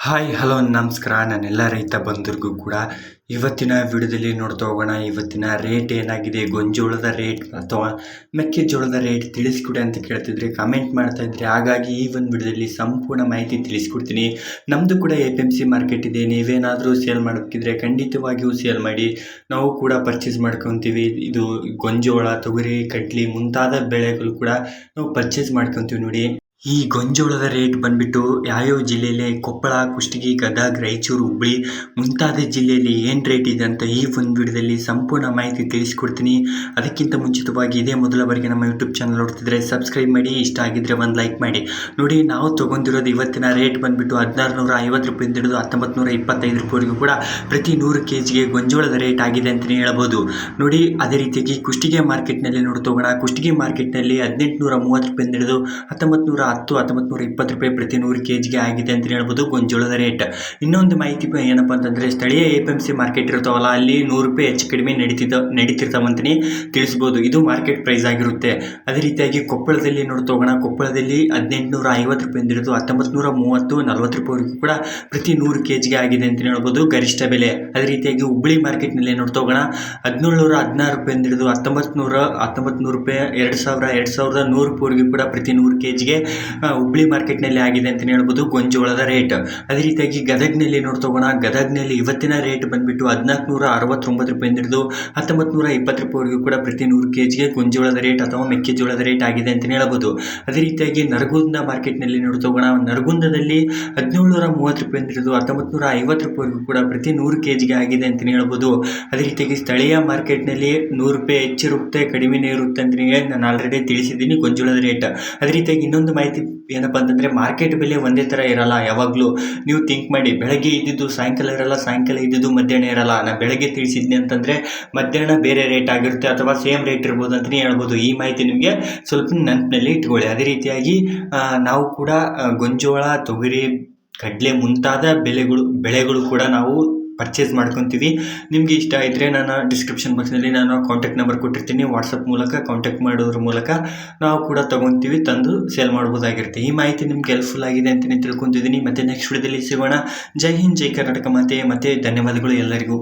Hi hello ನಮಸ್ಕಾರ. ನನ್ನೆಲ್ಲ ರೈತ ಬಂಧುರಿಗೂ ಕೂಡ ಇವತ್ತಿನ ವಿಡಿಯೋದಲ್ಲಿ ನೋಡ್ತಾ ಹೋಗೋಣ. ಇವತ್ತಿನ ರೇಟ್ ಏನಾಗಿದೆ, ಗೊಂಜೋಳದ ರೇಟ್ ಅಥವಾ ಮೆಕ್ಕೆಜೋಳದ ರೇಟ್ ತಿಳಿಸ್ಕೊಡಿ ಅಂತ ಕೇಳ್ತಿದ್ರೆ ಕಮೆಂಟ್ ಮಾಡ್ತಾ ಇದ್ರೆ, ಹಾಗಾಗಿ ಈ ಒಂದು ವಿಡಿಯೋದಲ್ಲಿ ಸಂಪೂರ್ಣ ಮಾಹಿತಿ ತಿಳಿಸ್ಕೊಡ್ತೀನಿ. ನಮ್ಮದು ಕೂಡ APMC ಮಾರ್ಕೆಟ್ ಇದೆ. ನೀವೇನಾದರೂ ಸೇಲ್ ಮಾಡೋಕ್ಕಿದ್ರೆ ಖಂಡಿತವಾಗಿಯೂ ಸೇಲ್ ಮಾಡಿ, ನಾವು ಕೂಡ ಪರ್ಚೇಸ್ ಮಾಡ್ಕೊತೀವಿ. ಇದು ಗೊಂಜೋಳ, ತೊಗರಿ, ಕಡ್ಲಿ ಮುಂತಾದ ಬೆಳೆಗಳು ಕೂಡ ನಾವು ಪರ್ಚೇಸ್ ಮಾಡ್ಕೊತೀವಿ ನೋಡಿ. ಈ ಗೊಂಜೋಳದ ರೇಟ್ ಬಂದ್ಬಿಟ್ಟು ಯಾವ್ಯಾವ ಜಿಲ್ಲೆಯಲ್ಲಿ ಕೊಪ್ಪಳ, ಕುಷ್ಟಗಿ, ಗದಗ, ರಾಯಚೂರು, ಹುಬ್ಬಳ್ಳಿ ಮುಂತಾದ ಜಿಲ್ಲೆಯಲ್ಲಿ ಏನು ರೇಟ್ ಇದೆ ಅಂತ ಈ ಒಂದು ವಿಡಿಯೋದಲ್ಲಿ ಸಂಪೂರ್ಣ ಮಾಹಿತಿ ತಿಳಿಸ್ಕೊಡ್ತೀನಿ. ಅದಕ್ಕಿಂತ ಮುಂಚಿತವಾಗಿ ಇದೇ ಮೊದಲ ಬಾರಿಗೆ ನಮ್ಮ ಯೂಟ್ಯೂಬ್ ಚಾನಲ್ ನೋಡ್ತಿದ್ರೆ ಸಬ್ಸ್ಕ್ರೈಬ್ ಮಾಡಿ, ಇಷ್ಟ ಆಗಿದ್ರೆ ಒಂದು ಲೈಕ್ ಮಾಡಿ. ನೋಡಿ, ನಾವು ತೊಗೊಂಡಿರೋದು ಇವತ್ತಿನ ರೇಟ್ ಬಂದ್ಬಿಟ್ಟು 1650 ರೂಪಾಯಿಂದ ಹಿಡಿದು 1925 ರೂಪಾಯಿವರೆಗೂ ಕೂಡ ಪ್ರತಿ 100 kgಗೆ ಗೊಂಜೋಳದ ರೇಟ್ ಆಗಿದೆ ಅಂತಲೇ ಹೇಳ್ಬೋದು. ನೋಡಿ, ಅದೇ ರೀತಿಯಾಗಿ ಕುಷ್ಟಗಿ ಮಾರ್ಕೆಟ್ನಲ್ಲಿ ನೋಡ್ತೋಗೋಣ. ಕುಷ್ಟಗಿ ಮಾರ್ಕೆಟ್ನಲ್ಲಿ 1830 ರೂಪಾಯಿಂದ ಹಿಡಿದು 1920 ರೂಪಾಯಿ ಪ್ರತಿ 100 kgಗೆ ಆಗಿದೆ ಅಂತ ಹೇಳ್ಬೋದು ಗೊಂಜೋಳದ ರೇಟ್. ಇನ್ನೊಂದು ಮಾಹಿತಿ ಏನಪ್ಪ ಅಂತಂದರೆ, ಸ್ಥಳೀಯ APMC ಮಾರ್ಕೆಟ್ ಇರ್ತಾವಲ್ಲ, ಅಲ್ಲಿ 100 ರೂಪಾಯಿ ಹೆಚ್ಚು ಕಡಿಮೆ ನಡೀತಿರ್ತಾವಂತಲೇ ತಿಳಿಸ್ಬೋದು. ಇದು ಮಾರ್ಕೆಟ್ ಪ್ರೈಸ್ ಆಗಿರುತ್ತೆ. ಅದೇ ರೀತಿಯಾಗಿ ಕೊಪ್ಪಳದಲ್ಲಿ ನೋಡ್ತೋಗೋಣ. ಕೊಪ್ಪಳದಲ್ಲಿ 1850 ರೂಪಾಯಿಂದ ಹಿಡಿದು 1930, 40 ರೂಪಾಯಿವರೆಗೂ ಕೂಡ ಪ್ರತಿ 100 kgಗೆ ಆಗಿದೆ ಅಂತ ಹೇಳ್ಬೋದು ಗರಿಷ್ಠ ಬೆಲೆ. ಅದೇ ರೀತಿಯಾಗಿ ಹುಬ್ಬಳ್ಳಿ ಮಾರ್ಕೆಟ್ನಲ್ಲಿ ನೋಡ್ತೋಗೋಣ. 1716 ರೂಪಾಯಿಂದ ಹಿಡಿದು 1900 ರೂಪಾಯಿ, 2000, 2100 ರೂಪಾಯಿವರೆಗೂ ಕೂಡ ಪ್ರತಿ 100 kgಗೆ ಹುಬ್ಬಳ್ಳಿ ಮಾರ್ಕೆಟ್ನಲ್ಲಿ ಆಗಿದೆ ಅಂತಲೇ ಹೇಳ್ಬೋದು ಗೊಂಜೋಳದ ರೇಟ್. ಅದೇ ರೀತಿಯಾಗಿ ಗದಗ್ನಲ್ಲಿ ನೋಡ್ತೋಗೋಣ. ಗದಗ್ನಲ್ಲಿ ಇವತ್ತಿನ ರೇಟ್ ಬಂದ್ಬಿಟ್ಟು 1469 ರೂಪಾಯಿಂದ ಹಿಡಿದು 1920 ರೂಪಾಯಿವರೆಗೂ ಕೂಡ ಪ್ರತಿ 100 kgಗೆ ಗೊಂಜೋಳದ ರೇಟ್ ಅಥವಾ ಮೆಕ್ಕೆಜೋಳದ ರೇಟ್ ಆಗಿದೆ ಅಂತಲೇ ಹೇಳ್ಬೋದು. ಅದೇ ರೀತಿಯಾಗಿ ನರಗುಂದ ಮಾರ್ಕೆಟ್ನಲ್ಲಿ ನೋಡ್ತೋಗೋಣ. ನರಗುಂದದಲ್ಲಿ 1730 ರೂಪಾಯಿಂದ ಹಿಡಿದು 1950 ರೂಪಾಯಿವರೆಗೂ ಕೂಡ ಪ್ರತಿ 100 kgಗೆ ಆಗಿದೆ ಅಂತಲೇ ಹೇಳ್ಬೋದು. ಅದೇ ರೀತಿಯಾಗಿ ಸ್ಥಳೀಯ ಮಾರ್ಕೆಟ್ನಲ್ಲಿ 100 ರೂಪಾಯಿ ಹೆಚ್ಚಿರುತ್ತೆ, ಕಡಿಮೆನೇ ಇರುತ್ತೆ ಅಂತಲೇ ನಾನು ಆಲ್ರೆಡಿ ತಿಳಿಸಿದ್ದೀನಿ ಗೊಂಜೋಳದ ರೇಟ್. ಅದೇ ರೀತಿಯಾಗಿ ಇನ್ನೊಂದು ಮಾಹಿತಿ ಏನಪ್ಪ ಅಂತಂದರೆ, ಮಾರ್ಕೆಟ್ ಬೆಲೆ ಒಂದೇ ಥರ ಇರಲ್ಲ ಯಾವಾಗಲೂ. ನೀವು ಥಿಂಕ್ ಮಾಡಿ, ಬೆಳಗ್ಗೆ ಇದ್ದಿದ್ದು ಸಾಯಂಕಾಲ ಇರಲ್ಲ, ಸಾಯಂಕಾಲ ಇದ್ದಿದ್ದು ಮಧ್ಯಾಹ್ನ ಇರಲ್ಲ. ನಾನು ಬೆಳಗ್ಗೆ ತಿಳಿಸಿದ್ನಿ ಅಂತಂದರೆ ಮಧ್ಯಾಹ್ನ ಬೇರೆ ರೇಟ್ ಆಗಿರುತ್ತೆ ಅಥವಾ ಸೇಮ್ ರೇಟ್ ಇರ್ಬೋದು ಅಂತಲೇ ಹೇಳ್ಬೋದು. ಈ ಮಾಹಿತಿ ನಿಮಗೆ ಸ್ವಲ್ಪ ನೆನಪಿನಲ್ಲಿ ಇಟ್ಕೊಳ್ಳಿ. ಅದೇ ರೀತಿಯಾಗಿ ನಾವು ಕೂಡ ಗೊಂಜೋಳ, ತೊಗರಿ, ಕಡಲೆ ಮುಂತಾದ ಬೆಳೆಗಳು ಕೂಡ ನಾವು ಪರ್ಚೇಸ್ ಮಾಡ್ಕೊತೀವಿ. ನಿಮಗೆ ಇಷ್ಟ ಇದ್ದರೆ ನಾನು ಡಿಸ್ಕ್ರಿಪ್ಷನ್ ಬಾಕ್ಸ್ನಲ್ಲಿ ನಾನು ಕಾಂಟ್ಯಾಕ್ಟ್ ನಂಬರ್ ಕೊಟ್ಟಿರ್ತೀನಿ. ವಾಟ್ಸಪ್ ಮೂಲಕ ಕಾಂಟ್ಯಾಕ್ಟ್ ಮಾಡೋದ್ರ ಮೂಲಕ ನಾವು ಕೂಡ ತೊಗೊತೀವಿ, ತಂದು ಸೇಲ್ ಮಾಡ್ಬೋದಾಗಿರುತ್ತೆ. ಈ ಮಾಹಿತಿ ನಿಮ್ಗೆ ಹೆಲ್ಪ್ಫುಲ್ ಆಗಿದೆ ಅಂತಲೇ ತಿಳ್ಕೊತಿದ್ದೀನಿ. ಮತ್ತು ನೆಕ್ಸ್ಟ್ ವಿಡಿಯೋದಲ್ಲಿ ಸಿಗೋಣ. ಜೈ ಹಿಂದ್, ಜೈ ಕರ್ನಾಟಕ ಮಾತೆ. ಮತ್ತು ಧನ್ಯವಾದಗಳು ಎಲ್ಲರಿಗೂ.